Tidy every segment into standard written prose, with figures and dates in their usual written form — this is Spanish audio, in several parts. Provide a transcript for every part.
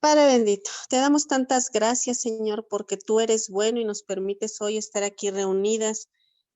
Padre bendito, te damos tantas gracias, Señor, porque tú eres bueno y nos permites hoy estar aquí reunidas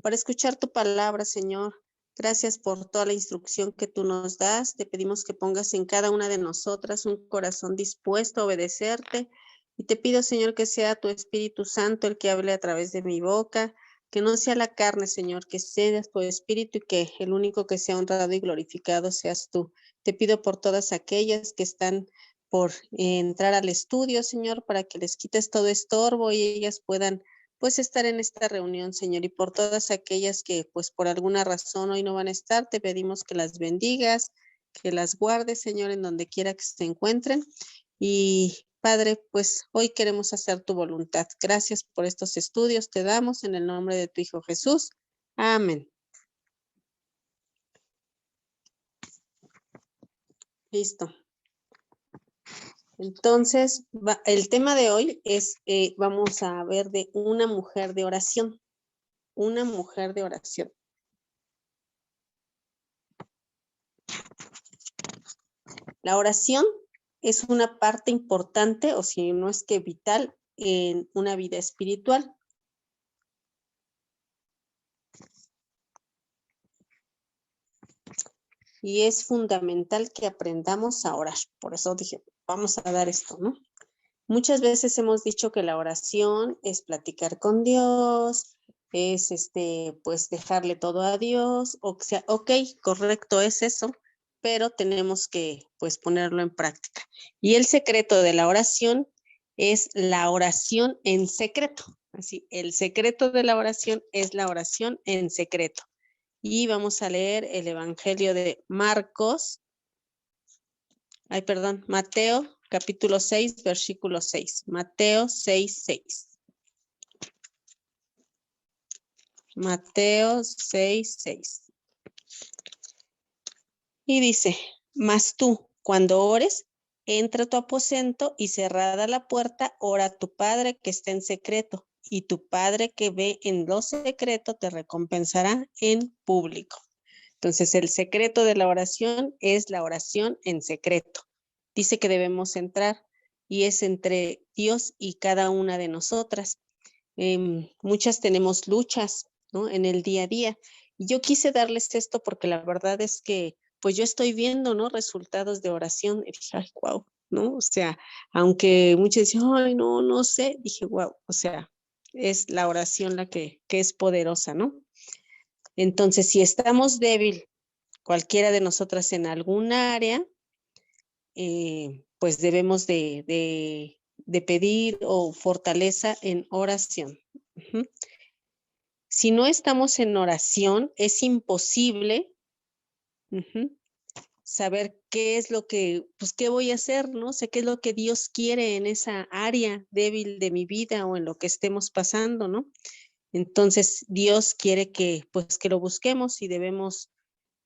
para escuchar tu palabra, Señor. Gracias por toda la instrucción que tú nos das. Te pedimos que pongas en cada una de nosotras un corazón dispuesto a obedecerte. Y te pido, Señor, que sea tu Espíritu Santo el que hable a través de mi boca, que no sea la carne, Señor, que sea tu Espíritu y que el único que sea honrado y glorificado seas tú. Te pido por todas aquellas que están por entrar al estudio, Señor, para que les quites todo estorbo y ellas puedan pues estar en esta reunión, Señor, y por todas aquellas que pues por alguna razón hoy no van a estar, te pedimos que las bendigas, que las guardes, Señor, en donde quiera que se encuentren. Y Padre, pues hoy queremos hacer tu voluntad. Gracias por estos estudios, te damos en el nombre de tu Hijo Jesús. Amén. Listo. Entonces, el tema de hoy es, vamos a ver de una mujer de oración. Una mujer de oración. La oración es una parte importante, o si no es que vital, en una vida espiritual. Y es fundamental que aprendamos a orar. Por eso dije, vamos a dar esto, ¿no? Muchas veces hemos dicho que la oración es platicar con Dios, es pues dejarle todo a Dios, o sea, ok, correcto, es eso, pero tenemos que pues ponerlo en práctica. Y el secreto de la oración es la oración en secreto. Así, el secreto de la oración es la oración en secreto. Y vamos a leer el Evangelio de Marcos, Mateo capítulo 6, versículo 6. Mateo 6, 6. Mateo 6, 6. Y dice, mas tú, cuando ores, entra a tu aposento y cerrada la puerta, ora a tu Padre que está en secreto, y tu Padre que ve en lo secreto te recompensará en público. Entonces, el secreto de la oración es la oración en secreto. Dice que debemos entrar y es entre Dios y cada una de nosotras. Muchas tenemos luchas, ¿no? En el día a día. Y yo quise darles esto porque la verdad es que, pues yo estoy viendo, ¿no? Resultados de oración y dije, ay, wow, ¿no? O sea, aunque muchos dicen, ay, no, no sé, dije, wow, o sea, es la oración la que es poderosa, ¿no? Entonces, si estamos débil, cualquiera de nosotras en algún área, pues debemos de pedir o fortaleza en oración. Uh-huh. Si no estamos en oración, es imposible saber qué es lo que, pues qué voy a hacer, ¿no? Sé qué es lo que Dios quiere en esa área débil de mi vida o en lo que estemos pasando, ¿no? Entonces, Dios quiere que, pues, que lo busquemos y debemos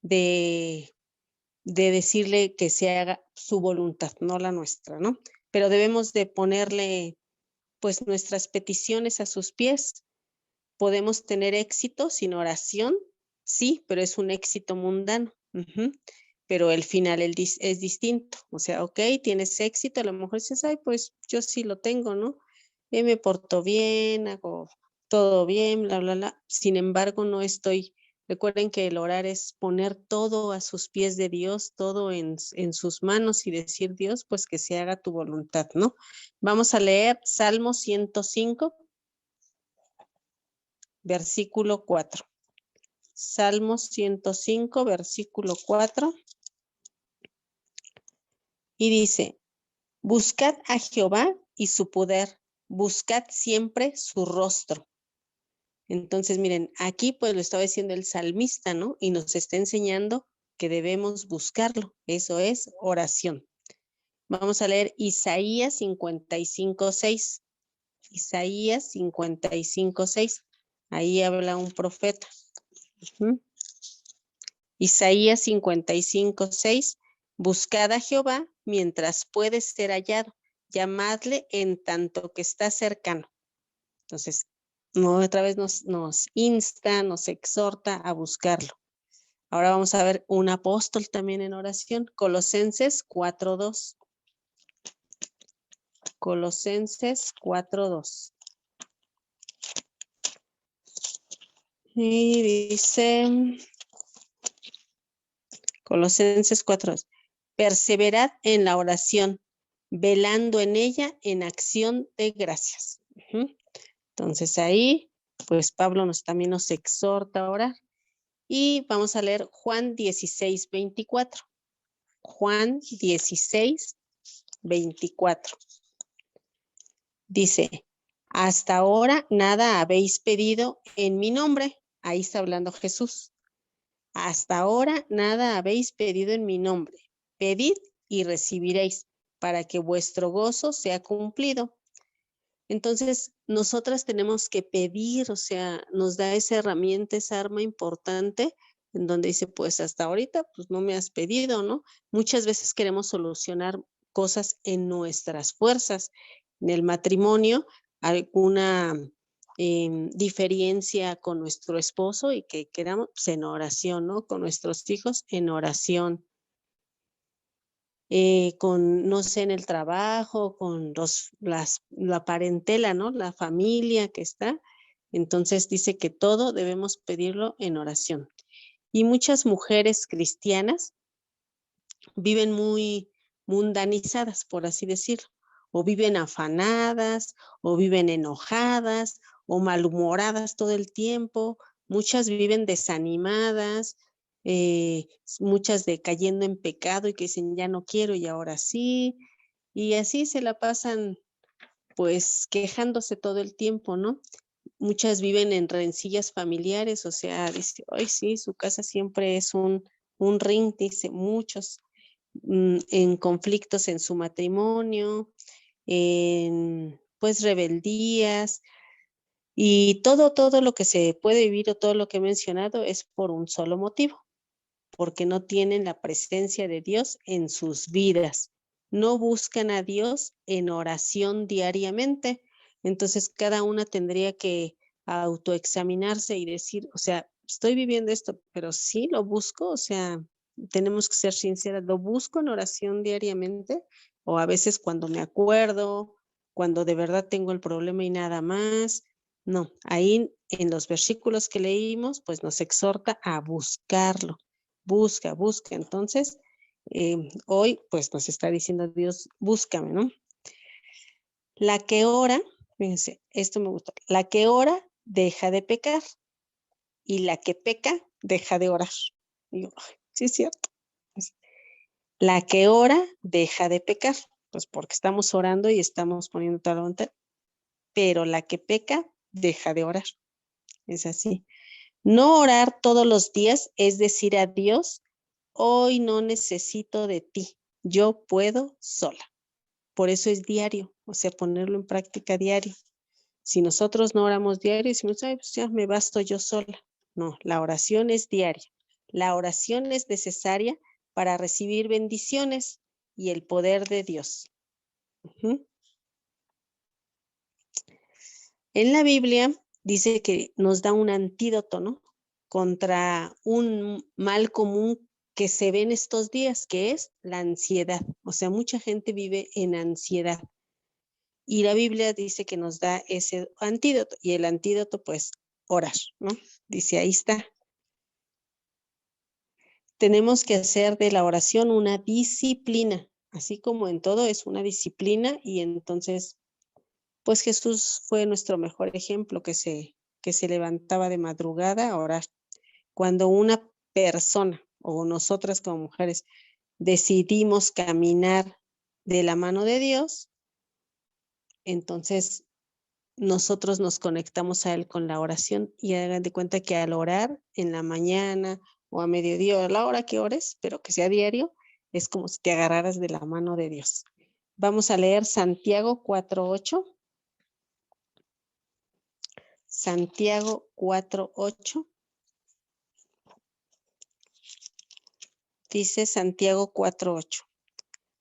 de decirle que se haga su voluntad, no la nuestra, ¿no? Pero debemos de ponerle, pues, nuestras peticiones a sus pies. Podemos tener éxito sin oración, sí, pero es un éxito mundano. Pero el final es distinto. O sea, ok, tienes éxito, a lo mejor dices, ay, pues yo sí lo tengo, ¿no? Me porto bien, hago todo bien, bla, bla, bla. Sin embargo, no estoy. Recuerden que el orar es poner todo a sus pies de Dios, todo en sus manos y decir, Dios, pues que se haga tu voluntad, ¿no? Vamos a leer Salmo 105. Versículo 4. Salmo 105, versículo 4. Y dice, buscad a Jehová y su poder, buscad siempre su rostro. Entonces, miren, aquí pues lo estaba diciendo el salmista, ¿no? Y nos está enseñando que debemos buscarlo. Eso es oración. Vamos a leer Isaías 55, 6. Isaías 55, 6. Ahí habla un profeta. Isaías 55, 6. Buscad a Jehová mientras puede ser hallado. Llamadle en tanto que está cercano. Entonces, otra vez nos insta, nos exhorta a buscarlo. Ahora vamos a ver un apóstol también en oración. Colosenses 4, 2. Colosenses 4:2. Y dice Colosenses 4:2. Perseverad en la oración, velando en ella en acción de gracias. Entonces ahí, pues Pablo también nos exhorta a orar. Y vamos a leer Juan 16:24. Juan 16:24. Dice, hasta ahora nada habéis pedido en mi nombre. Ahí está hablando Jesús. Hasta ahora nada habéis pedido en mi nombre. Pedid y recibiréis, para que vuestro gozo sea cumplido. Entonces, nosotras tenemos que pedir, o sea, nos da esa herramienta, esa arma importante, en donde dice, pues hasta ahorita, pues no me has pedido, ¿no? Muchas veces queremos solucionar cosas en nuestras fuerzas. En el matrimonio, alguna diferencia con nuestro esposo y que queramos, pues en oración, ¿no? Con nuestros hijos, en oración. Con, no sé, en el trabajo, con la parentela, ¿no? La familia que está. Entonces dice que todo debemos pedirlo en oración. Y muchas mujeres cristianas viven muy mundanizadas, por así decirlo, o viven afanadas, o viven enojadas, o malhumoradas todo el tiempo. Muchas viven desanimadas, muchas cayendo en pecado y que dicen ya no quiero y ahora sí, y así se la pasan pues quejándose todo el tiempo, ¿no? Muchas viven en rencillas familiares, o sea, dice, ay sí, su casa siempre es un ring, dice muchos, en conflictos en su matrimonio, en pues rebeldías, y todo lo que se puede vivir o todo lo que he mencionado es por un solo motivo, porque no tienen la presencia de Dios en sus vidas. No buscan a Dios en oración diariamente. Entonces, cada una tendría que autoexaminarse y decir, o sea, estoy viviendo esto, pero sí lo busco, o sea, tenemos que ser sinceras, lo busco en oración diariamente, o a veces cuando me acuerdo, cuando de verdad tengo el problema y nada más. No, ahí en los versículos que leímos, pues nos exhorta a buscarlo. Busca. Entonces, hoy pues nos está diciendo Dios, búscame, ¿no? La que ora, fíjense, esto me gustó, la que ora deja de pecar y la que peca deja de orar. Y yo, ay, sí es cierto. La que ora deja de pecar, pues porque estamos orando y estamos poniendo toda la voluntad, pero la que peca deja de orar. Es así. No orar todos los días es decir a Dios, hoy no necesito de ti, yo puedo sola. Por eso es diario, o sea, ponerlo en práctica diario. Si nosotros no oramos diario, decimos, ay, pues ya me basto yo sola. No, la oración es diaria. La oración es necesaria para recibir bendiciones y el poder de Dios. En la Biblia dice que nos da un antídoto, ¿no? Contra un mal común que se ve en estos días, que es la ansiedad. O sea, mucha gente vive en ansiedad. Y la Biblia dice que nos da ese antídoto. Y el antídoto, pues, orar, ¿no? Dice, ahí está. Tenemos que hacer de la oración una disciplina. Así como en todo es una disciplina. Y entonces, pues Jesús fue nuestro mejor ejemplo, que se levantaba de madrugada a orar. Cuando una persona o nosotras como mujeres decidimos caminar de la mano de Dios, entonces nosotros nos conectamos a Él con la oración y hagan de cuenta que al orar en la mañana o a mediodía o a la hora que ores, pero que sea diario, es como si te agarraras de la mano de Dios. Vamos a leer Santiago 4:8. Santiago 4:8. Dice Santiago 4:8.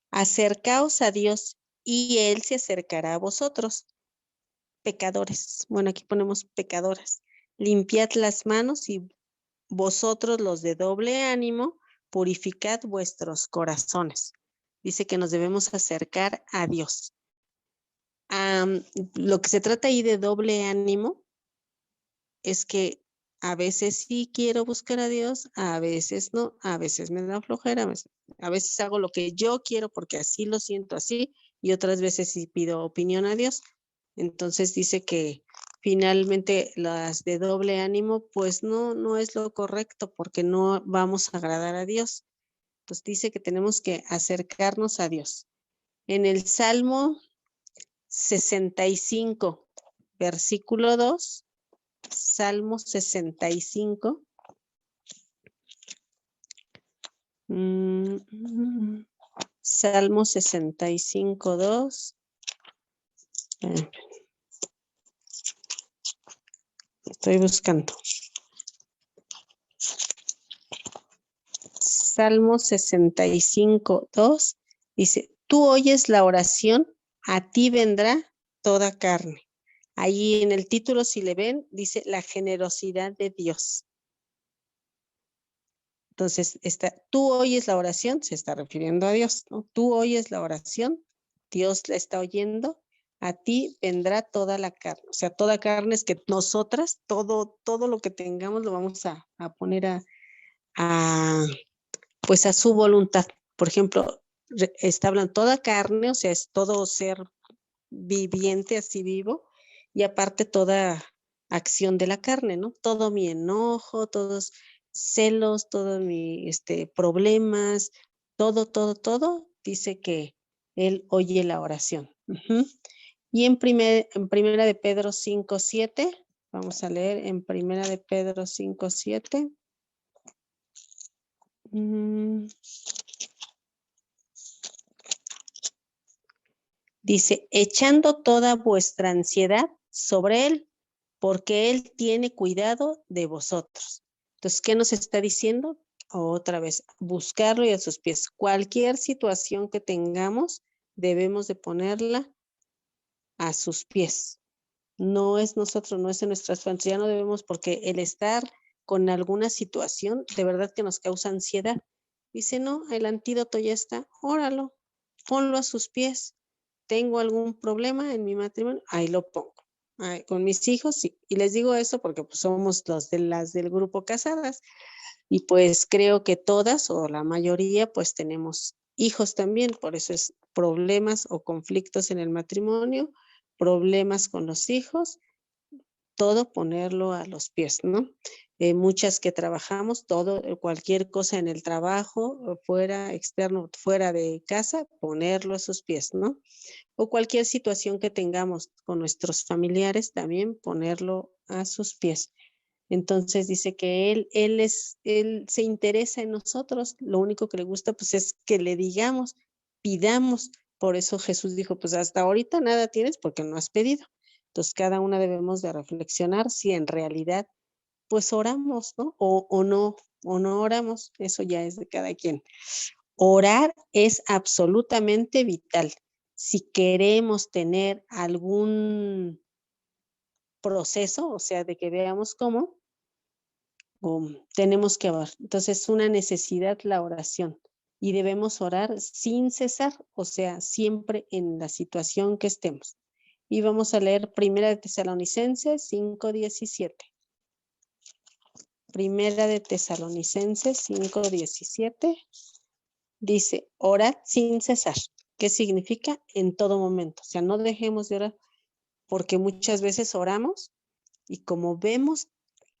Acercaos a Dios y Él se acercará a vosotros. Pecadores. Bueno, aquí ponemos pecadoras. Limpiad las manos y vosotros los de doble ánimo, purificad vuestros corazones. Dice que nos debemos acercar a Dios. lo que se trata ahí de doble ánimo es que a veces sí quiero buscar a Dios, a veces no, a veces me da flojera, a veces hago lo que yo quiero porque así lo siento así, y otras veces sí pido opinión a Dios. Entonces dice que finalmente las de doble ánimo, pues no es lo correcto porque no vamos a agradar a Dios. Entonces dice que tenemos que acercarnos a Dios. En el Salmo 65, versículo 2, Salmo 65. Salmo 65, 2. Estoy buscando. Salmo 65, 2. Dice, tú oyes la oración, a ti vendrá toda carne. Ahí en el título, si le ven, dice la generosidad de Dios. Entonces, tú oyes la oración, se está refiriendo a Dios, ¿no? Tú oyes la oración, Dios la está oyendo, a ti vendrá toda la carne. O sea, toda carne es que nosotras, todo lo que tengamos lo vamos a poner pues a su voluntad. Por ejemplo, está hablando toda carne, o sea, es todo ser viviente, así vivo, y aparte toda acción de la carne, ¿no? Todo mi enojo, todos celos, todos mis problemas, todo, dice que él oye la oración. Y en primera de Pedro 5:7, vamos a leer en primera de Pedro 5:7. Dice, echando toda vuestra ansiedad sobre él, porque él tiene cuidado de vosotros. Entonces, ¿qué nos está diciendo? Otra vez, buscarlo y a sus pies. Cualquier situación que tengamos, debemos de ponerla a sus pies. No es nosotros, no es en nuestras fuentes. Ya no debemos, porque el estar con alguna situación, de verdad que nos causa ansiedad. Dice, no, el antídoto ya está, óralo, ponlo a sus pies. Tengo algún problema en mi matrimonio, ahí lo pongo. Ay, con mis hijos, sí. Y les digo eso porque pues, somos las del grupo casadas. Y pues creo que todas o la mayoría pues tenemos hijos también, por eso es problemas o conflictos en el matrimonio, problemas con los hijos, todo ponerlo a los pies, ¿no? Muchas que trabajamos, todo, cualquier cosa en el trabajo, fuera externo, fuera de casa, ponerlo a sus pies, ¿no? O cualquier situación que tengamos con nuestros familiares, también ponerlo a sus pies. Entonces dice que él se interesa en nosotros, lo único que le gusta pues es que le digamos, pidamos. Por eso Jesús dijo, pues hasta ahorita nada tienes porque no has pedido. Entonces cada una debemos de reflexionar si en realidad pues oramos, ¿no? O no oramos, eso ya es de cada quien. Orar es absolutamente vital. Si queremos tener algún proceso, o sea, de que veamos cómo, tenemos que orar. Entonces es una necesidad la oración y debemos orar sin cesar, o sea, siempre en la situación que estemos. Y vamos a leer Primera de Tesalonicenses 5:17. Primera de Tesalonicenses 5:17 dice, orad sin cesar. ¿Qué significa? En todo momento. O sea, no dejemos de orar porque muchas veces oramos y como vemos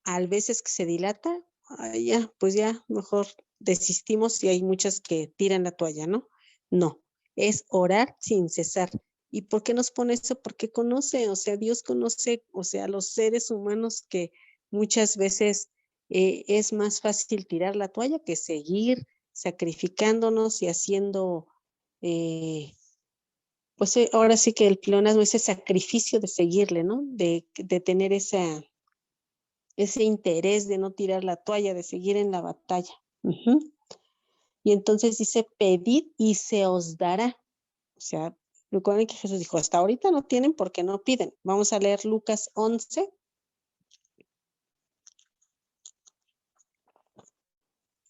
a veces que se dilata, ya, pues ya mejor desistimos y hay muchas que tiran la toalla, ¿no? No, es orar sin cesar. ¿Y por qué nos pone eso? Porque conoce, o sea, Dios conoce, o sea, los seres humanos que muchas veces es más fácil tirar la toalla que seguir sacrificándonos y haciendo, pues ahora sí que el pleonasmo, ese sacrificio de seguirle, ¿no? De tener ese interés de no tirar la toalla, de seguir en la batalla. Y entonces dice, pedid y se os dará. O sea, recuerden que Jesús dijo, hasta ahorita no tienen porque no piden. Vamos a leer Lucas 11.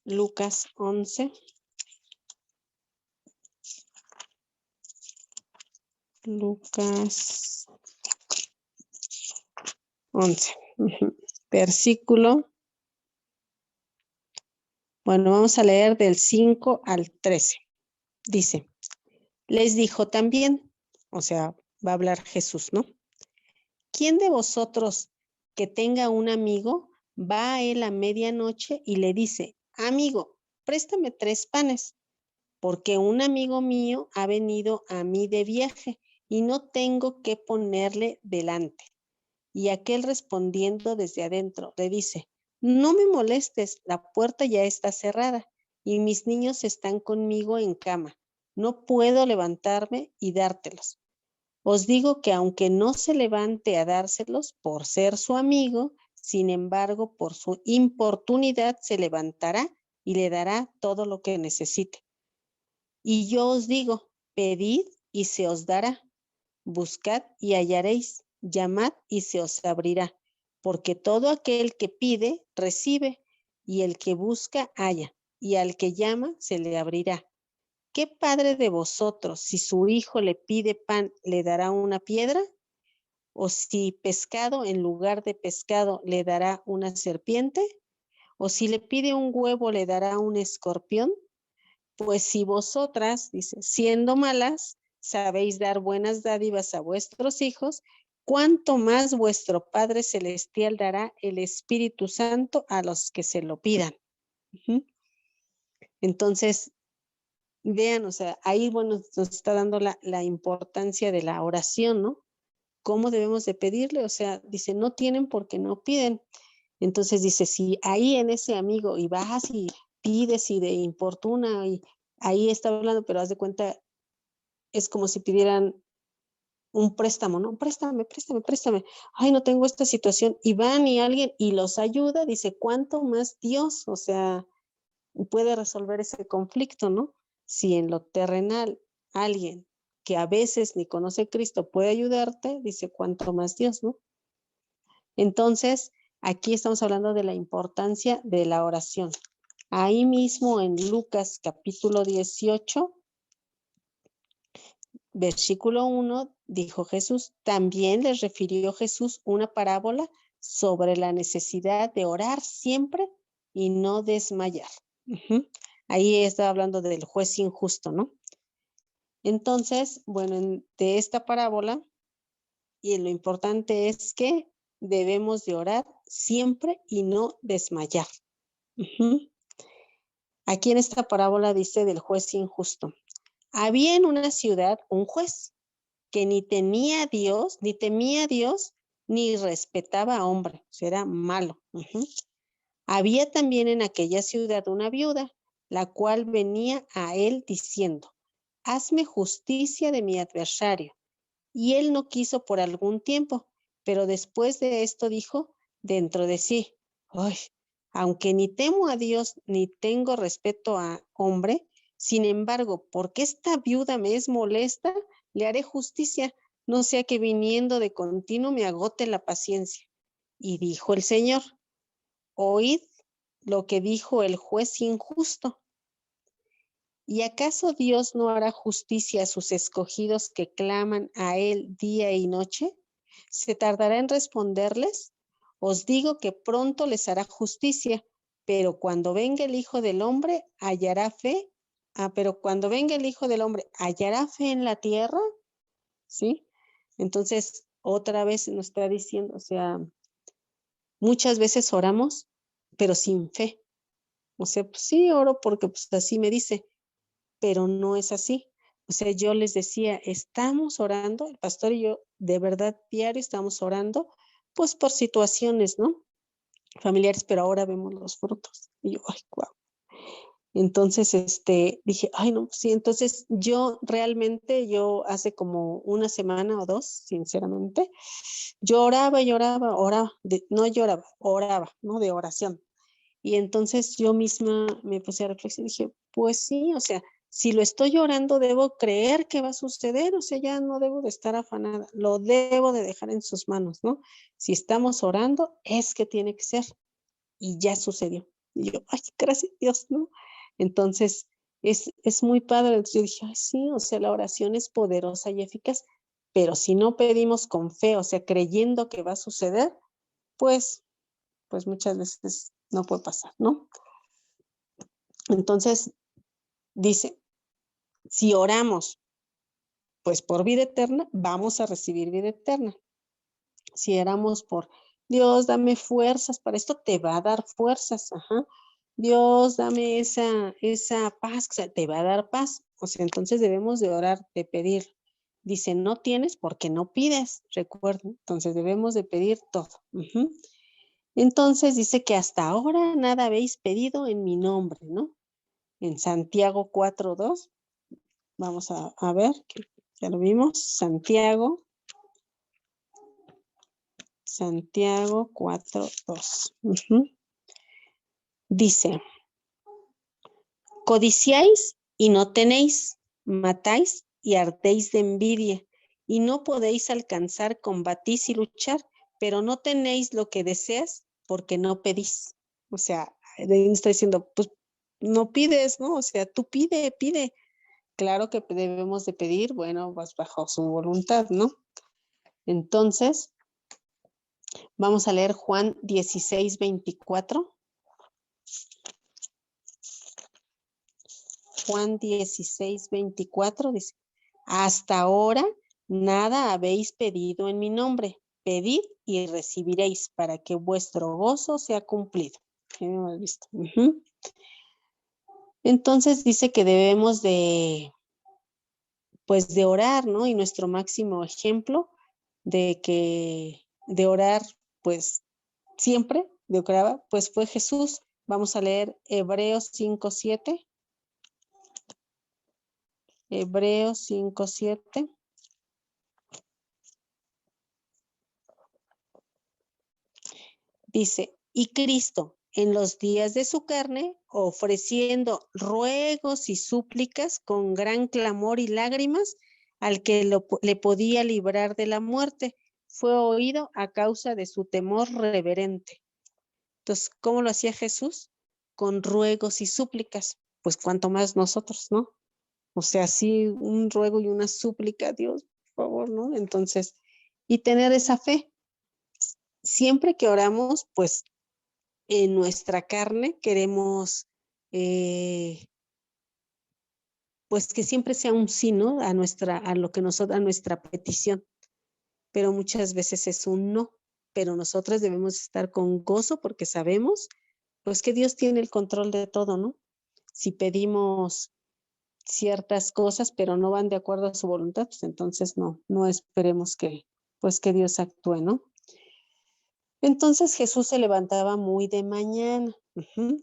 Lucas 11. Lucas 11. Versículo. Bueno, vamos a leer del 5 al 13. Dice, les dijo también, o sea, va a hablar Jesús, ¿no? ¿Quién de vosotros que tenga un amigo va a él a medianoche y le dice, amigo, préstame 3 panes, porque un amigo mío ha venido a mí de viaje y no tengo que ponerle delante? Y aquel respondiendo desde adentro le dice, no me molestes, la puerta ya está cerrada y mis niños están conmigo en cama. No puedo levantarme y dártelos. Os digo que aunque no se levante a dárselos por ser su amigo, sin embargo, por su importunidad se levantará y le dará todo lo que necesite. Y yo os digo, pedid y se os dará, buscad y hallaréis, llamad y se os abrirá, porque todo aquel que pide, recibe, y el que busca, halla, y al que llama, se le abrirá. ¿Qué padre de vosotros, si su hijo le pide pan, le dará una piedra? ¿O si pescado en lugar de pescado le dará una serpiente? ¿O si le pide un huevo le dará un escorpión? Pues si vosotras, dice, siendo malas, sabéis dar buenas dádivas a vuestros hijos, cuánto más vuestro Padre Celestial dará el Espíritu Santo a los que se lo pidan. Entonces, vean, o sea, ahí, bueno, nos está dando la importancia de la oración, ¿no? ¿Cómo debemos de pedirle? O sea, dice, no tienen porque no piden. Entonces dice, si ahí en ese amigo y vas y pides y de importuna y ahí está hablando, pero haz de cuenta, es como si pidieran un préstamo, ¿no? Préstame, préstame, préstame. Ay, no tengo esta situación. Y van y alguien y los ayuda, dice, ¿cuánto más Dios? O sea, puede resolver ese conflicto, ¿no? Si en lo terrenal alguien que a veces ni conoce a Cristo puede ayudarte, dice, ¿cuánto más Dios, no? Entonces, aquí estamos hablando de la importancia de la oración. Ahí mismo en Lucas capítulo 18, versículo 1, dijo Jesús, también les refirió Jesús una parábola sobre la necesidad de orar siempre y no desmayar. Ahí está hablando del juez injusto, ¿no? Entonces, bueno, de esta parábola, y lo importante es que debemos de orar siempre y no desmayar. Aquí en esta parábola dice del juez injusto. Había en una ciudad un juez que ni temía a Dios, ni respetaba a hombre, o sea, era malo. Había también en aquella ciudad una viuda, la cual venía a él diciendo, hazme justicia de mi adversario. Y él no quiso por algún tiempo, pero después de esto dijo dentro de sí, ay, aunque ni temo a Dios ni tengo respeto a hombre, sin embargo, porque esta viuda me es molesta, le haré justicia, no sea que viniendo de continuo me agote la paciencia. Y dijo el Señor, oíd lo que dijo el juez injusto. ¿Y acaso Dios no hará justicia a sus escogidos que claman a Él día y noche? ¿Se tardará en responderles? Os digo que pronto les hará justicia, pero cuando venga el Hijo del Hombre, ¿hallará fe? Pero cuando venga el Hijo del Hombre, ¿hallará fe en la tierra? ¿Sí? Entonces, otra vez nos está diciendo, o sea, muchas veces oramos, pero sin fe. O sea, pues sí, oro porque pues así me dice, pero no es así. O sea, yo les decía, estamos orando, el pastor y yo, de verdad, diario estamos orando, pues por situaciones, ¿no? Familiares, pero ahora vemos los frutos. Y yo, ay, guau. Entonces, dije, ay, no, sí, entonces yo hace como una semana o 2, sinceramente, yo oraba y oraba, no lloraba, oraba, ¿no? De oración. Y entonces yo misma me puse a reflexionar y dije, pues sí, o sea, si lo estoy orando, debo creer que va a suceder, o sea, ya no debo de estar afanada, lo debo de dejar en sus manos, ¿no? Si estamos orando, es que tiene que ser, y ya sucedió. Y yo, ay, gracias a Dios, ¿no? Entonces, es muy padre. Entonces yo dije, ay, sí, o sea, la oración es poderosa y eficaz, Pero si no pedimos con fe, o sea, creyendo que va a suceder, pues muchas veces no puede pasar, ¿no? Entonces, dice, si oramos, pues por vida eterna, vamos a recibir vida eterna. Si oramos por Dios, dame fuerzas para esto, te va a dar fuerzas, ajá. Dios, dame esa paz, o sea, te va a dar paz. O sea, entonces debemos de orar, de pedir. Dice, no tienes porque no pides, recuerda. Entonces debemos de pedir todo. Entonces dice que hasta ahora nada habéis pedido en mi nombre, ¿no? En Santiago 4:2, vamos a ver, que ya lo vimos, Santiago 4:2. Dice, codiciáis y no tenéis, matáis y ardéis de envidia, y no podéis alcanzar, combatís y luchar, pero no tenéis lo que deseas porque no pedís. O sea, está diciendo, pues no pides, ¿no? O sea, tú pide. Claro que debemos de pedir, bueno, pues bajo su voluntad, ¿no? Entonces, vamos a leer Juan 16:24. Juan 16:24 dice, hasta ahora nada habéis pedido en mi nombre. Pedid y recibiréis para que vuestro gozo sea cumplido. Hemos visto. Entonces dice que debemos pues de orar, ¿no? Y nuestro máximo ejemplo de orar, pues siempre, de oraba, pues fue Jesús. Vamos a leer Hebreos 5:7. Hebreos 5:7. Dice, y Cristo en los días de su carne, ofreciendo ruegos y súplicas con gran clamor y lágrimas al que le podía librar de la muerte, fue oído a causa de su temor reverente. Entonces, ¿cómo lo hacía Jesús? Con ruegos y súplicas. Pues cuanto más nosotros, ¿no? O sea, sí, un ruego y una súplica, Dios, por favor, ¿no? Entonces, y tener esa fe. Siempre que oramos, pues en nuestra carne queremos, pues que siempre sea un sí, ¿no? A lo que nosotros, a nuestra petición, pero muchas veces es un no, pero nosotros debemos estar con gozo porque sabemos, pues que Dios tiene el control de todo, ¿no? Si pedimos ciertas cosas, pero no van de acuerdo a su voluntad, pues entonces no esperemos pues que Dios actúe, ¿no? Entonces Jesús se levantaba muy de mañana.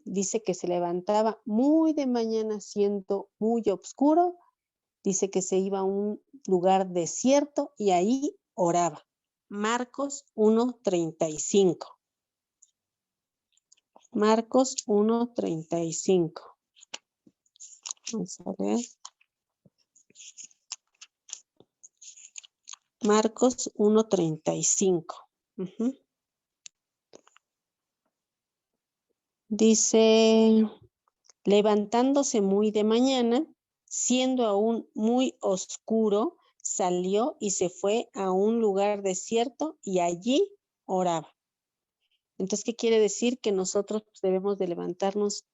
Dice que se levantaba muy de mañana, siendo muy oscuro. Dice que se iba a un lugar desierto y ahí oraba. Marcos 1:35. Marcos 1:35. Vamos a ver. Marcos 1:35. Dice, levantándose muy de mañana, siendo aún muy oscuro, salió y se fue a un lugar desierto y allí oraba. Entonces, ¿qué quiere decir? Que nosotros debemos de levantarnos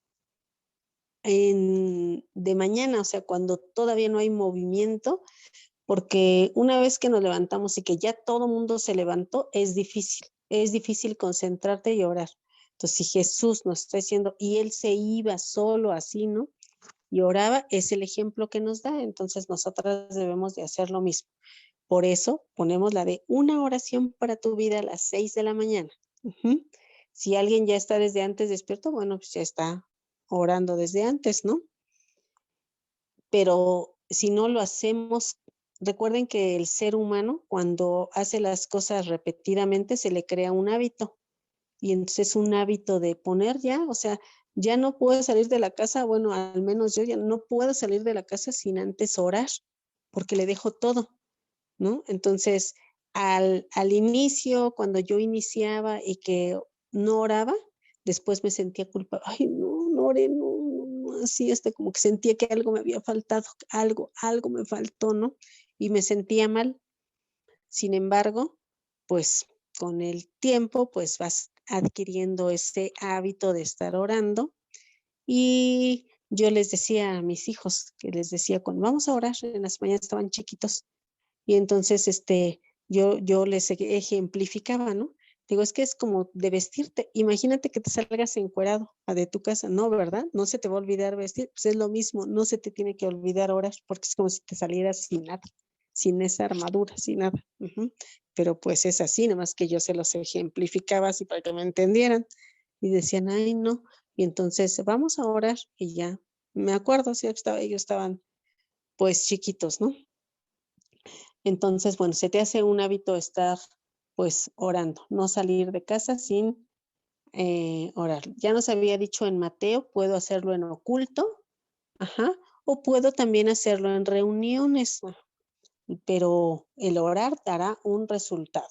de mañana, o sea, cuando todavía no hay movimiento, porque una vez que nos levantamos y que ya todo el mundo se levantó, es difícil concentrarte y orar. Entonces, si Jesús nos está diciendo, y él se iba solo así, ¿no? Y oraba, es el ejemplo que nos da, entonces nosotras debemos de hacer lo mismo. Por eso ponemos la de una oración para tu vida a las 6 de la mañana. Si alguien ya está desde antes despierto, bueno, pues ya está orando desde antes, ¿no? Pero si no lo hacemos, recuerden que el ser humano cuando hace las cosas repetidamente se le crea un hábito y entonces un hábito de poner ya, o sea, ya no puedo salir de la casa, bueno, al menos yo ya no puedo salir de la casa sin antes orar, porque le dejo todo, ¿no? Entonces, al inicio, cuando yo iniciaba y que no oraba, después me sentía culpable, ay, no oré, no, así, como que sentía que algo me había faltado, algo me faltó, ¿no? Y me sentía mal. Sin embargo, pues con el tiempo, pues vas adquiriendo ese hábito de estar orando. Y yo les decía a mis hijos, que les decía, cuando vamos a orar, en las mañanas estaban chiquitos, y entonces yo les ejemplificaba, ¿no? Digo, es que es como de vestirte. Imagínate que te salgas encuerado de tu casa, ¿no? ¿Verdad? No se te va a olvidar vestir. Pues es lo mismo, no se te tiene que olvidar orar, porque es como si te salieras sin nada, sin esa armadura, sin nada. Pero pues es así, nada más que yo se los ejemplificaba así para que me entendieran. Y decían, ay, no. Y entonces, vamos a orar. Y ya, me acuerdo, sí, ellos estaban pues chiquitos, ¿no? Entonces, bueno, se te hace un hábito estar pues orando, no salir de casa sin orar. Ya nos había dicho en Mateo, puedo hacerlo en oculto, o puedo también hacerlo en reuniones, pero el orar dará un resultado.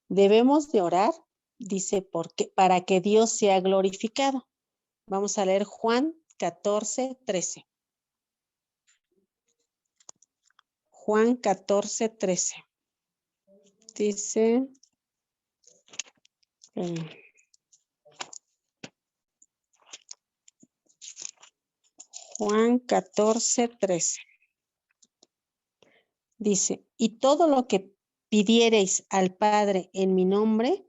Debemos de orar, dice, para que Dios sea glorificado. Vamos a leer Juan 14:13. Juan 14:13. Dice, Juan 14:13. Dice, y todo lo que pidiereis al Padre en mi nombre,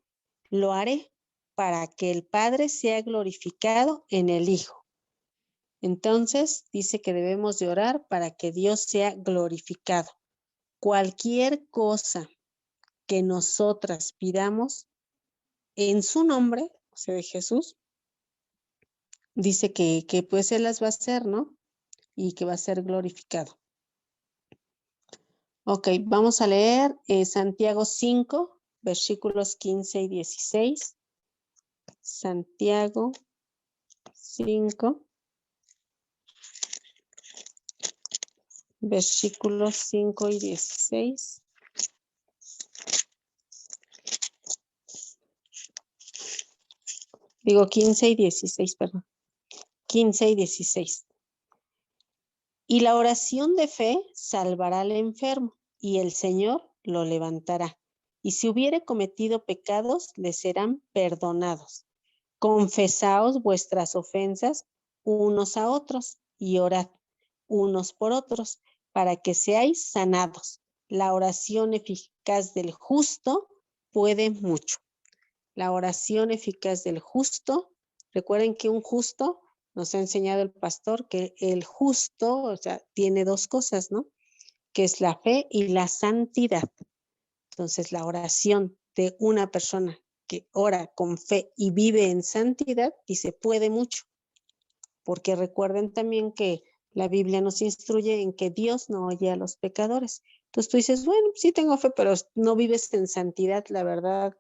lo haré para que el Padre sea glorificado en el Hijo. Entonces, dice que debemos de orar para que Dios sea glorificado. Cualquier cosa que nosotras pidamos en su nombre, o sea, de Jesús, dice que pues Él las va a hacer, ¿no? Y que va a ser glorificado. Ok, vamos a leer Santiago 5, versículos 15 y 16. Santiago 5, versículos 5 y 16. Digo 15 y 16, perdón. 15 y 16. Y la oración de fe salvará al enfermo, y el Señor lo levantará. Y si hubiere cometido pecados, le serán perdonados. Confesaos vuestras ofensas unos a otros y orad unos por otros para que seáis sanados. La oración eficaz del justo puede mucho. La oración eficaz del justo, recuerden que un justo, nos ha enseñado el pastor, que el justo, o sea, tiene dos cosas, ¿no? Que es la fe y la santidad. Entonces, la oración de una persona que ora con fe y vive en santidad, y se puede mucho, porque recuerden también que la Biblia nos instruye en que Dios no oye a los pecadores. Entonces tú dices, bueno, sí tengo fe, pero no vives en santidad, la verdad,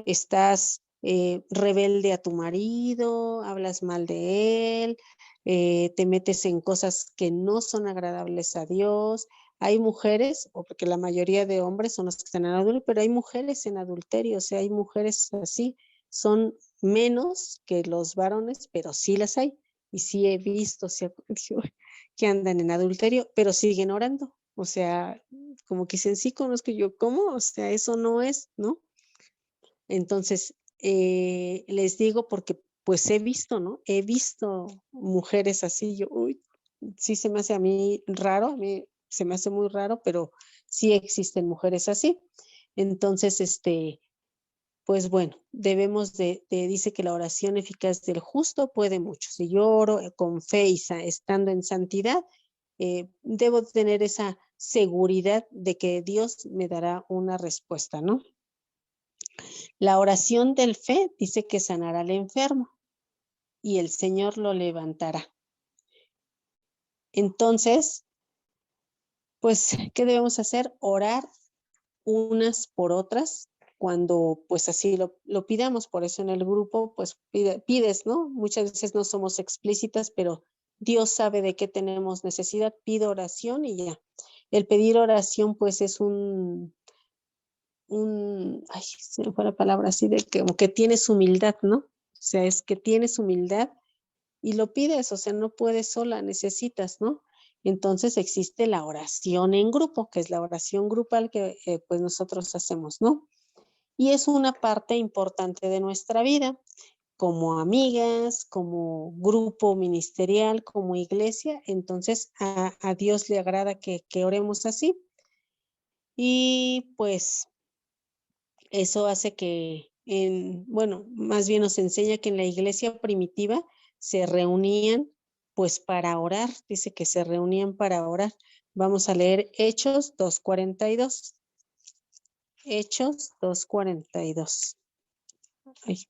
estás rebelde a tu marido, hablas mal de él, te metes en cosas que no son agradables a Dios. Hay mujeres, o porque la mayoría de hombres son los que están en adulterio, pero hay mujeres en adulterio, o sea, hay mujeres así, son menos que los varones, pero sí las hay. Y sí he visto que andan en adulterio, pero siguen orando. O sea, como que dicen, sí conozco yo, ¿cómo? O sea, eso no es, ¿no? Entonces, les digo porque pues he visto, ¿no? He visto mujeres así, yo, uy, sí se me hace a mí raro, a mí se me hace muy raro, pero sí existen mujeres así. Entonces, pues bueno, debemos dice que la oración eficaz del justo puede mucho. Si yo oro con fe y estando en santidad, debo tener esa seguridad de que Dios me dará una respuesta, ¿no? La oración del fe dice que sanará al enfermo y el Señor lo levantará. Entonces, pues, ¿qué debemos hacer? Orar unas por otras cuando pues así lo pidamos. Por eso en el grupo pues pides, ¿no? Muchas veces no somos explícitas, pero Dios sabe de qué tenemos necesidad. Pido oración y ya. El pedir oración pues es ay, se me fue la palabra así, de que como que tienes humildad, ¿no? O sea, es que tienes humildad y lo pides, o sea, no puedes sola, necesitas, ¿no? Entonces existe la oración en grupo, que es la oración grupal que pues nosotros hacemos, ¿no? Y es una parte importante de nuestra vida, como amigas, como grupo ministerial, como iglesia. Entonces a Dios le agrada que oremos así. Y pues eso hace que, bueno, más bien nos enseña que en la iglesia primitiva se reunían pues para orar, dice que se reunían para orar. Vamos a leer Hechos 2:42. Hechos 2:42. Ay.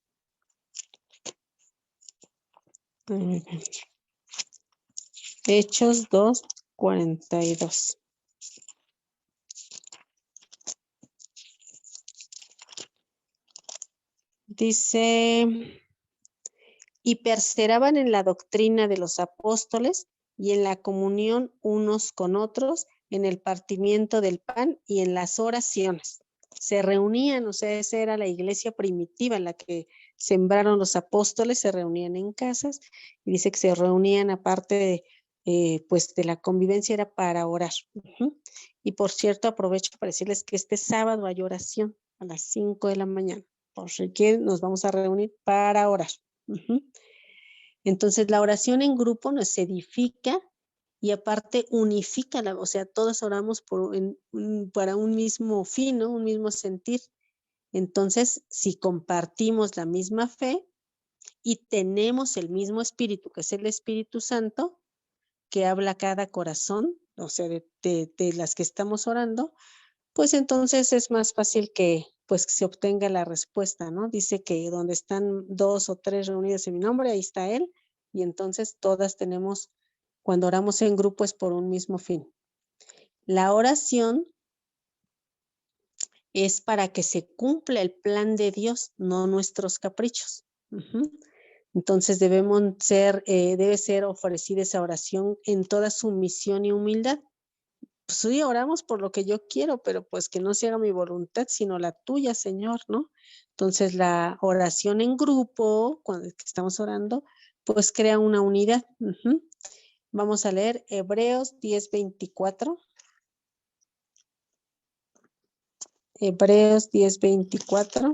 Hechos 2:42. Dice, y perseveraban en la doctrina de los apóstoles y en la comunión unos con otros, en el partimiento del pan y en las oraciones. Se reunían, o sea, esa era la iglesia primitiva en la que sembraron los apóstoles, se reunían en casas y dice que se reunían aparte pues de la convivencia era para orar. Y por cierto, aprovecho para decirles que este sábado hay oración a las 5 de la mañana. Por si quieren, nos vamos a reunir para orar. Entonces, la oración en grupo nos edifica y aparte unifica, o sea, todos oramos para un mismo fin, ¿no? Un mismo sentir. Entonces, si compartimos la misma fe y tenemos el mismo espíritu, que es el Espíritu Santo, que habla cada corazón, o sea, de las que estamos orando, pues entonces es más fácil que pues que se obtenga la respuesta, ¿no? Dice que donde están 2 o 3 reunidos en mi nombre, ahí está Él, y entonces todas tenemos, cuando oramos en grupo es por un mismo fin. La oración es para que se cumpla el plan de Dios, no nuestros caprichos. Entonces debe ser ofrecida esa oración en toda sumisión y humildad. Pues sí, oramos por lo que yo quiero, pero pues que no se haga mi voluntad, sino la tuya, Señor, ¿no? Entonces la oración en grupo, cuando estamos orando, pues crea una unidad. Vamos a leer Hebreos 10:24. Hebreos 10:24.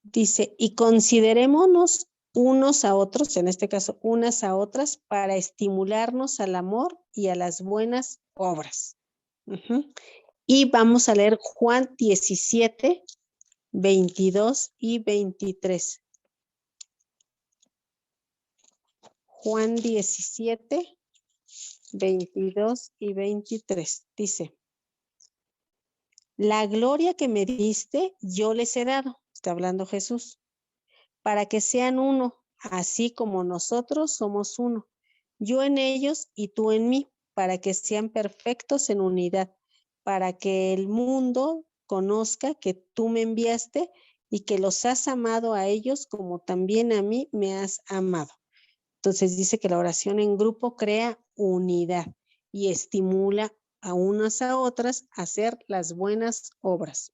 Dice, y considerémonos unos a otros, en este caso unas a otras, para estimularnos al amor y a las buenas obras. Y vamos a leer Juan 17:22 y 23. Juan 17:22 y 23. Dice, la gloria que me diste, yo les he dado, está hablando Jesús, para que sean uno, así como nosotros somos uno. Yo en ellos y tú en mí, para que sean perfectos en unidad, para que el mundo conozca que tú me enviaste y que los has amado a ellos como también a mí me has amado. Entonces dice que la oración en grupo crea unidad y estimula a unas a otras a hacer las buenas obras.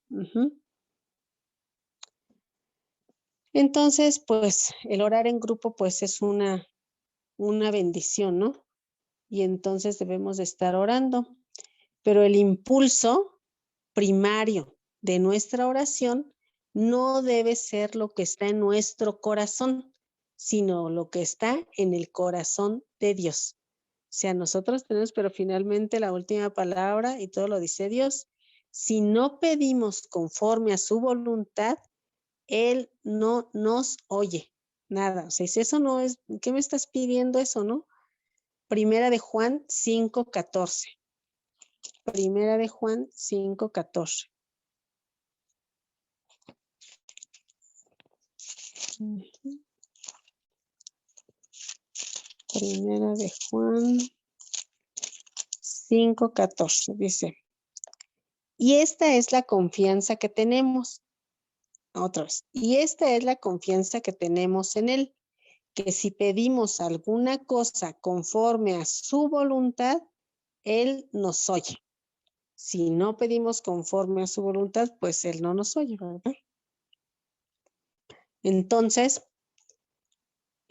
Entonces, pues el orar en grupo pues es una bendición, ¿no? Y entonces debemos de estar orando. Pero el impulso primario de nuestra oración no debe ser lo que está en nuestro corazón, sino lo que está en el corazón de Dios. O sea, nosotros tenemos, pero finalmente la última palabra y todo lo dice Dios. Si no pedimos conforme a su voluntad, Él no nos oye nada. O sea, si eso no es, ¿qué me estás pidiendo eso, no? Primera de Juan 5:14. Primera de Juan 5:14. Primera de Juan 5:14 dice, y esta es la confianza que tenemos, otra vez, y esta es la confianza que tenemos en Él, que si pedimos alguna cosa conforme a su voluntad, Él nos oye. Si no pedimos conforme a su voluntad, pues Él no nos oye, ¿verdad? Entonces,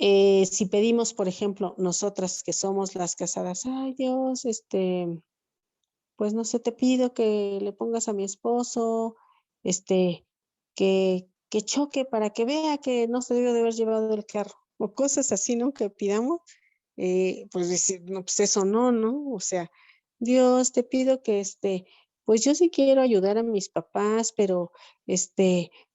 Si pedimos, por ejemplo, nosotras que somos las casadas, ay Dios, pues no sé, te pido que le pongas a mi esposo, que choque para que vea que no se debe de haber llevado el carro, o cosas así, ¿no? Que pidamos, pues decir, no, pues eso no, ¿no? O sea, Dios, te pido que pues yo sí quiero ayudar a mis papás, pero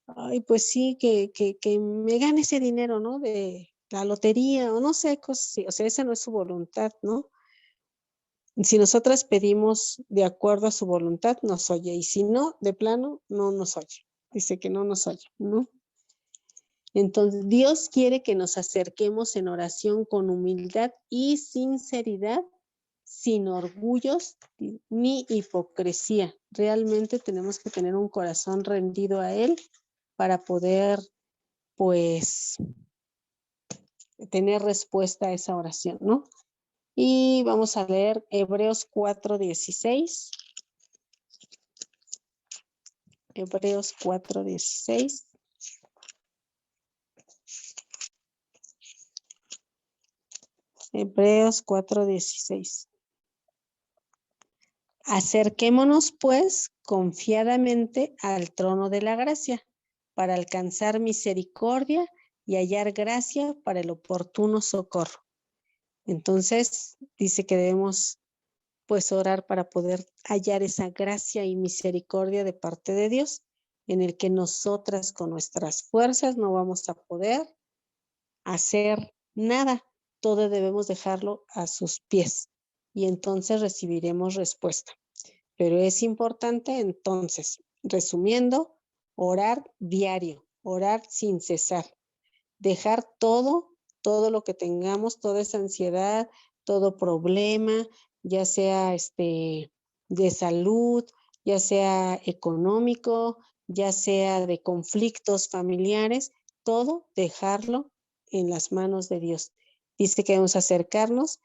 ay, pues sí, que me gane ese dinero, ¿no? De la lotería, o no sé, cosas así, o sea, esa no es su voluntad, ¿no? Si nosotras pedimos de acuerdo a su voluntad, nos oye. Y si no, de plano, no nos oye. Dice que no nos oye, ¿no? Entonces, Dios quiere que nos acerquemos en oración con humildad y sinceridad, sin orgullos ni hipocresía. Realmente tenemos que tener un corazón rendido a Él para poder, pues, tener respuesta a esa oración, ¿no? Y vamos a leer Hebreos 4:16. Hebreos 4:16. Hebreos 4:16. Acerquémonos, pues, confiadamente al trono de la gracia, para alcanzar misericordia y hallar gracia para el oportuno socorro. Entonces, dice que debemos, pues, orar para poder hallar esa gracia y misericordia de parte de Dios, en el que nosotras con nuestras fuerzas no vamos a poder hacer nada, todo debemos dejarlo a sus pies y entonces recibiremos respuesta. Pero es importante entonces, resumiendo, orar diario, orar sin cesar, dejar todo lo que tengamos, toda esa ansiedad, todo problema, ya sea de salud, ya sea económico, ya sea de conflictos familiares, todo dejarlo en las manos de Dios. Dice que debemos acercarnos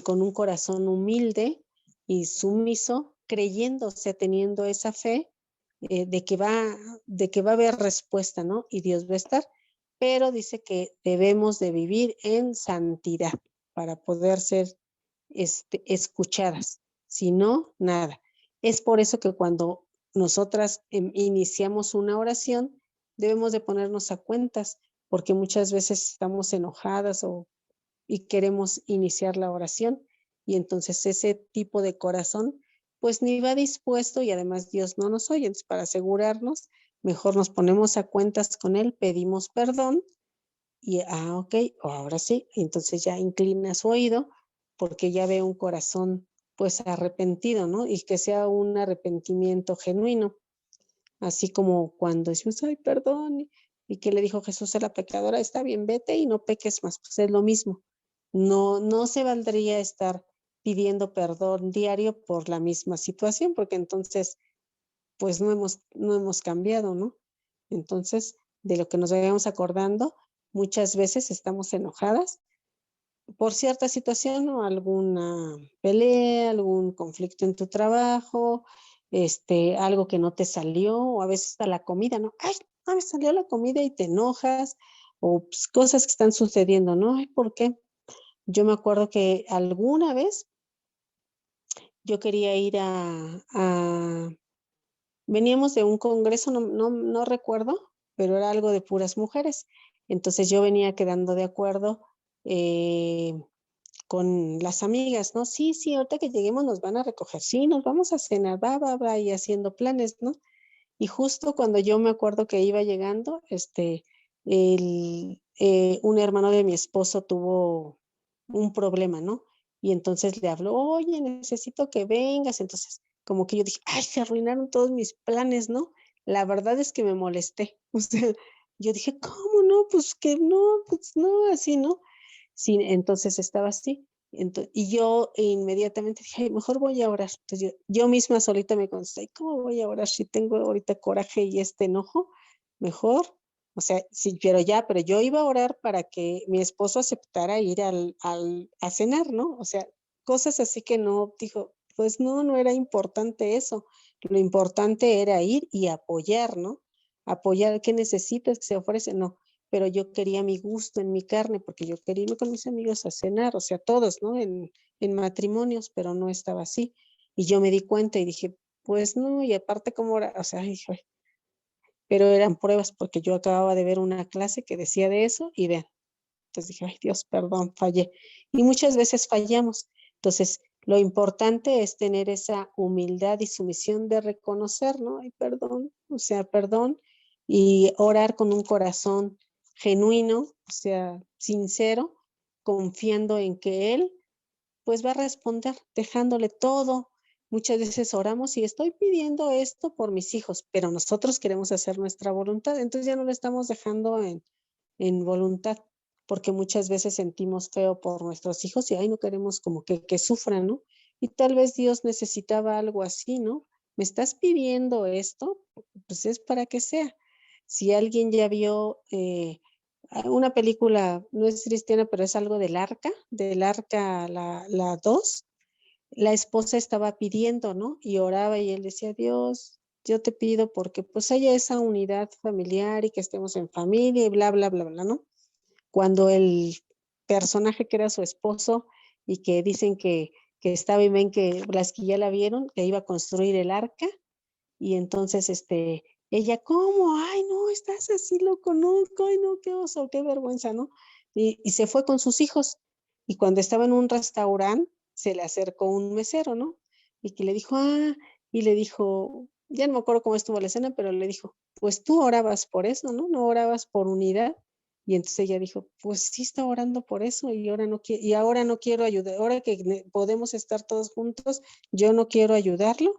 con un corazón humilde y sumiso, creyendo, o sea, teniendo esa fe de que va a haber respuesta, ¿no? Y Dios va a estar, pero dice que debemos de vivir en santidad para poder ser escuchadas. Si no, nada. Es por eso que cuando nosotras iniciamos una oración, debemos de ponernos a cuentas, porque muchas veces estamos enojadas y queremos iniciar la oración, y entonces ese tipo de corazón pues ni va dispuesto y además Dios no nos oye. Entonces, para asegurarnos, mejor nos ponemos a cuentas con Él, pedimos perdón y, ok, ahora sí, entonces ya inclina su oído porque ya ve un corazón pues arrepentido, ¿no? Y que sea un arrepentimiento genuino, así como cuando decimos, ay, perdón, y que le dijo Jesús a la pecadora, está bien, vete y no peques más, pues es lo mismo. No se valdría estar pidiendo perdón diario por la misma situación, porque entonces pues no hemos cambiado, ¿no? Entonces, de lo que nos vayamos acordando, muchas veces estamos enojadas por cierta situación o alguna pelea, algún conflicto en tu trabajo, algo que no te salió, o a veces hasta la comida, ¿no? Ay, no me salió la comida y te enojas, o pues, cosas que están sucediendo, ¿no? Ay, ¿por qué? Yo me acuerdo que alguna vez yo quería ir veníamos de un congreso, no recuerdo, pero era algo de puras mujeres. Entonces yo venía quedando de acuerdo con las amigas, ¿no? Sí, sí, ahorita que lleguemos nos van a recoger, sí, nos vamos a cenar, va, y haciendo planes, ¿no? Y justo cuando yo me acuerdo que iba llegando, un hermano de mi esposo tuvo un problema, ¿no? Y entonces le habló, oye, necesito que vengas. Entonces, como que yo dije, ay, se arruinaron todos mis planes, ¿no? La verdad es que me molesté. O sea, yo dije, ¿cómo no? Pues no, así, ¿no? Sí, entonces estaba así. Y yo inmediatamente dije, "Ay, mejor voy a orar". Entonces yo misma solita me contesté, ¿cómo voy a orar si tengo ahorita coraje y enojo? Mejor, o sea, sí, pero yo iba a orar para que mi esposo aceptara ir a cenar, ¿no? O sea, cosas así que no, dijo, pues no era importante eso. Lo importante era ir y apoyar, ¿no? Apoyar, ¿qué necesitas? Que se ofrece? No. pero yo quería mi gusto en mi carne, porque yo quería irme con mis amigos a cenar, o sea, todos, ¿no? En matrimonios, pero no estaba así. Y yo me di cuenta y dije, pues no, y aparte como era, o sea, dije, pero eran pruebas porque yo acababa de ver una clase que decía de eso y vean. Entonces dije, ay Dios, perdón, fallé. Y muchas veces fallamos. Entonces, lo importante es tener esa humildad y sumisión de reconocer, ¿no? Ay, perdón, o sea, perdón, y orar con un corazón genuino, o sea, sincero, confiando en que Él, pues va a responder, dejándole todo. Muchas veces oramos y estoy pidiendo esto por mis hijos, pero nosotros queremos hacer nuestra voluntad, entonces ya no lo estamos dejando en voluntad, porque muchas veces sentimos feo por nuestros hijos y ahí no queremos como que sufran, ¿no? Y tal vez Dios necesitaba algo así, ¿no? ¿Me estás pidiendo esto? Pues es para que sea. Si alguien ya vio una película, no es cristiana, pero es algo del arca la 2, la esposa estaba pidiendo, ¿no? Y oraba y él decía, Dios, yo te pido porque pues haya esa unidad familiar y que estemos en familia y bla, bla, bla, bla, ¿no? Cuando el personaje que era su esposo y que dicen que estaba y ven que las que ya la vieron, que iba a construir el arca y entonces ella, ¿cómo? Ay, no, estás así loco, no, ay, no, qué oso, qué vergüenza, ¿no? Y se fue con sus hijos y cuando estaba en un restaurante se le acercó un mesero, ¿no? Y que le dijo, y le dijo, ya no me acuerdo cómo estuvo la escena, pero le dijo, pues tú orabas por eso, ¿no? No orabas por unidad. Y entonces ella dijo, pues sí está orando por eso y ahora no quiero ayudar, ahora que podemos estar todos juntos, yo no quiero ayudarlo.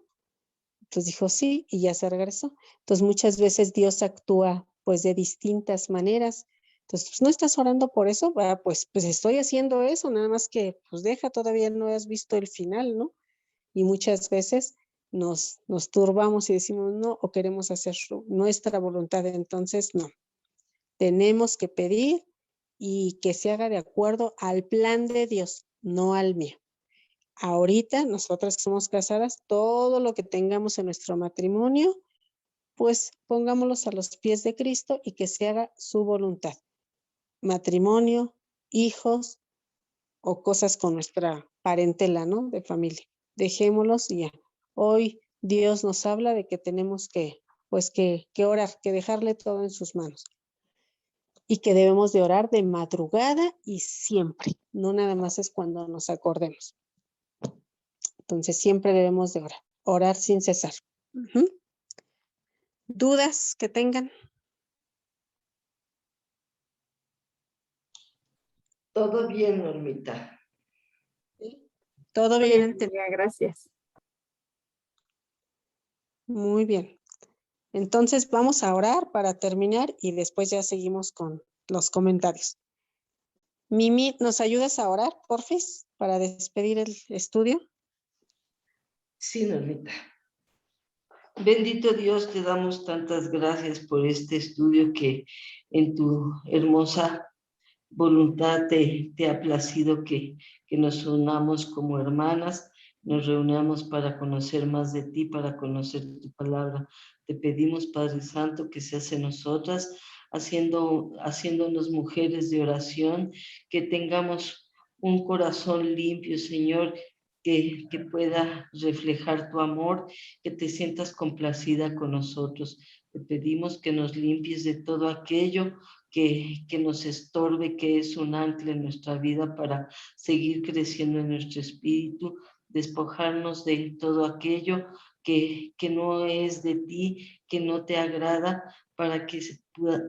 Entonces dijo sí y ya se regresó. Entonces muchas veces Dios actúa pues de distintas maneras. Entonces, pues, no estás orando por eso, pues estoy haciendo eso, nada más que pues deja, todavía no has visto el final, ¿no? Y muchas veces nos turbamos y decimos no o queremos hacer nuestra voluntad, entonces no. Tenemos que pedir y que se haga de acuerdo al plan de Dios, no al mío. Ahorita, nosotras que somos casadas, todo lo que tengamos en nuestro matrimonio, pues pongámoslos a los pies de Cristo y que se haga su voluntad. Matrimonio, hijos o cosas con nuestra parentela, ¿no? De familia. Dejémoslos y ya. Hoy Dios nos habla de que tenemos pues que orar, que dejarle todo en sus manos. Y que debemos de orar de madrugada y siempre. No nada más es cuando nos acordemos. Entonces siempre debemos de orar sin cesar. ¿Dudas que tengan? Todo bien, Normita. Todo bien entendido. Gracias. Muy bien. Entonces vamos a orar para terminar y después ya seguimos con los comentarios. Mimi, ¿nos ayudas a orar, porfis, para despedir el estudio? Sí, Normita. Bendito Dios, te damos tantas gracias por este estudio que en tu hermosa voluntad te ha placido que nos unamos como hermanas, nos reunamos para conocer más de ti, para conocer tu palabra. Te pedimos, Padre Santo, que seas en nosotras, haciéndonos mujeres de oración, que tengamos un corazón limpio, Señor, que pueda reflejar tu amor, que te sientas complacida con nosotros. Te pedimos que nos limpies de todo aquello que nos estorbe, que es un ancla en nuestra vida para seguir creciendo en nuestro espíritu, despojarnos de todo aquello que no es de ti, que no te agrada, para que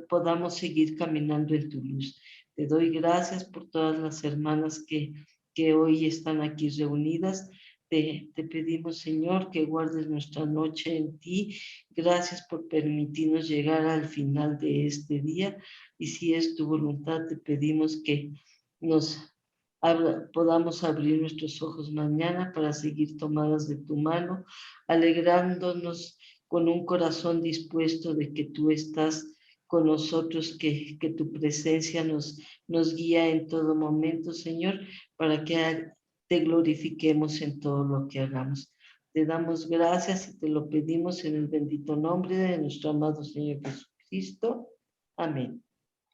podamos seguir caminando en tu luz. Te doy gracias por todas las hermanas que hoy están aquí reunidas. Te pedimos, Señor, que guardes nuestra noche en ti. Gracias por permitirnos llegar al final de este día. Y si es tu voluntad, te pedimos que podamos abrir nuestros ojos mañana para seguir tomadas de tu mano, alegrándonos con un corazón dispuesto de que tú estás con nosotros, que tu presencia nos guía en todo momento, Señor, para que te glorifiquemos en todo lo que hagamos. Te damos gracias y te lo pedimos en el bendito nombre de nuestro amado Señor Jesucristo. Amén.